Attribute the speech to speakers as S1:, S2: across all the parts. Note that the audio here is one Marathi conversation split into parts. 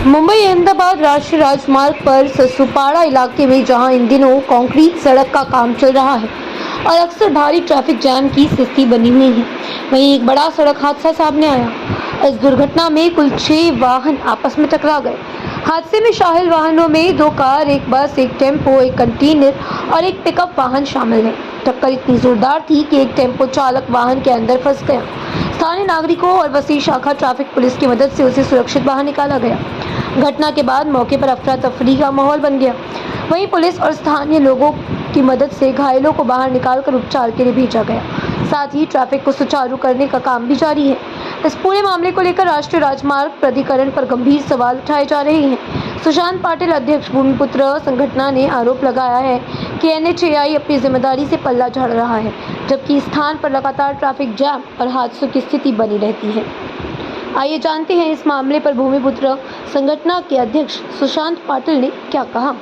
S1: मुंबई अहमदाबाद राष्ट्रीय राजमार्ग पर ससुपाड़ा इलाके में जहां इन दिनों कंक्रीट सड़क का काम चल रहा है और अक्सर भारी ट्रैफिक जैम की स्थिति बनी हुई है, वहीं एक बड़ा सड़क हादसा सामने आया। इस दुर्घटना में कुल 6 वाहन आपस में टकरा गए। हादसे में शामिल वाहनों में 2 कार, एक बस, एक टेम्पो, एक कंटेनर और एक पिकअप वाहन शामिल है। टक्कर इतनी जोरदार थी कि एक टेम्पो चालक वाहन के अंदर फंस गया। स्थानीय नागरिकों और बसी शाखा ट्रैफिक पुलिस की मदद से उसे सुरक्षित बाहर निकाला गया। घटना के बाद मौके पर अफरा तफरी का माहौल बन गया। वहीं पुलिस और स्थानीय लोगों की मदद से घायलों को बाहर निकालकर उपचार के लिए भेजा गया। साथ ही ट्रैफिक को सुचारू करने का काम भी जारी है। इस पूरे मामले को लेकर राष्ट्रीय राजमार्ग प्राधिकरण पर गंभीर सवाल उठाए जा रहे हैं। सुशांत पाटिल अध्यक्ष भूमिपुत्र संगठन ने आरोप लगाया है कि NHAI अपनी जिम्मेदारी से पल्ला झाड़ रहा है, जबकि इस स्थान पर लगातार ट्रैफिक जैम और हादसों की स्थिति बनी रहती है। आइए जानते हैं इस मामले पर भूमिपुत्र संगठन के अध्यक्ष सुशांत पाटिल ने क्या कहा।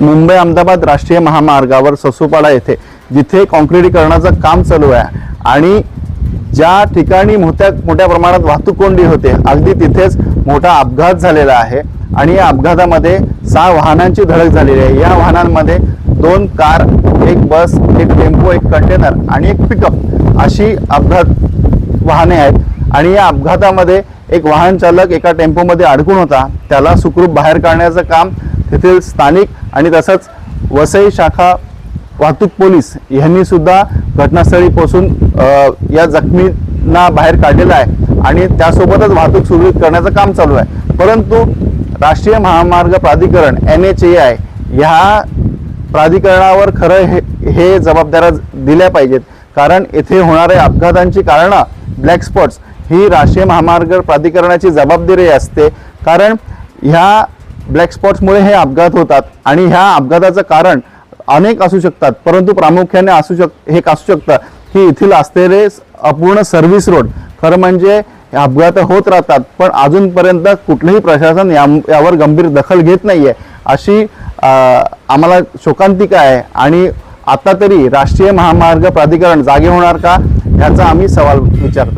S2: मुंबई अहमदाबाद राष्ट्रीय महामार्गावर ससुपाड़ा येथे जिथे काँक्रिटीकरणाचं काम चालू आहे आणि ज्या ठिकाणी मोठ्या प्रमाणात वाहतूक कोंडी होते, अगदी तिथेच मोठा अपघात झालेला आहे आणि या अपघातामध्ये 6 वाहनांची धडक झालेली आहे। या वाहनांमध्ये 2 कार, एक बस, एक टेम्पो, एक कंटेनर आणि एक पिकअप अशी अपघात वाहने आहेत आणि या अपघातामध्ये एक वाहन चालक एका टेम्पोमध्ये अडकून होता। त्याला सुखरूप बाहेर काढण्याचं काम तेथील स्थानिक आणि तसंच वसई शाखा वाहतूक पोलीस यांनी सुद्धा घटनास्थळी पोहोचून या जखमींना बाहेर काढलेला आहे आणि त्यासोबतच वाहतूक सुरळीत करण्याचं काम चालू आहे। परंतु राष्ट्रीय महामार्ग प्राधिकरण NHAI या प्राधिकरणावर खरं हे जबाबदाऱ्या दिल्या पाहिजेत, कारण येथे होणाऱ्या अपघातांची कारणं ब्लॅक स्पॉट्स ही राष्ट्रीय महामार्ग प्राधिकरणाची जबाबदारी असते, कारण ह्या ब्लॅक स्पॉट्समुळे हे अपघात होतात आणि ह्या अपघाताचं कारण अनेक असू शकतात, परंतु प्रामुख्याने असू शकतं की इथील असलेले अपूर्ण सर्व्हिस रोड खरं म्हणजे अपघात होत राहतात, पण अजूनपर्यंत कुठलेही प्रशासन यावर गंभीर दखल घेत नाहीये अशी आम्हाला शोकांतिका आहे। आणि आता तरी राष्ट्रीय महामार्ग प्राधिकरण जागे होणार का याचा आम्ही सवाल विचारतो।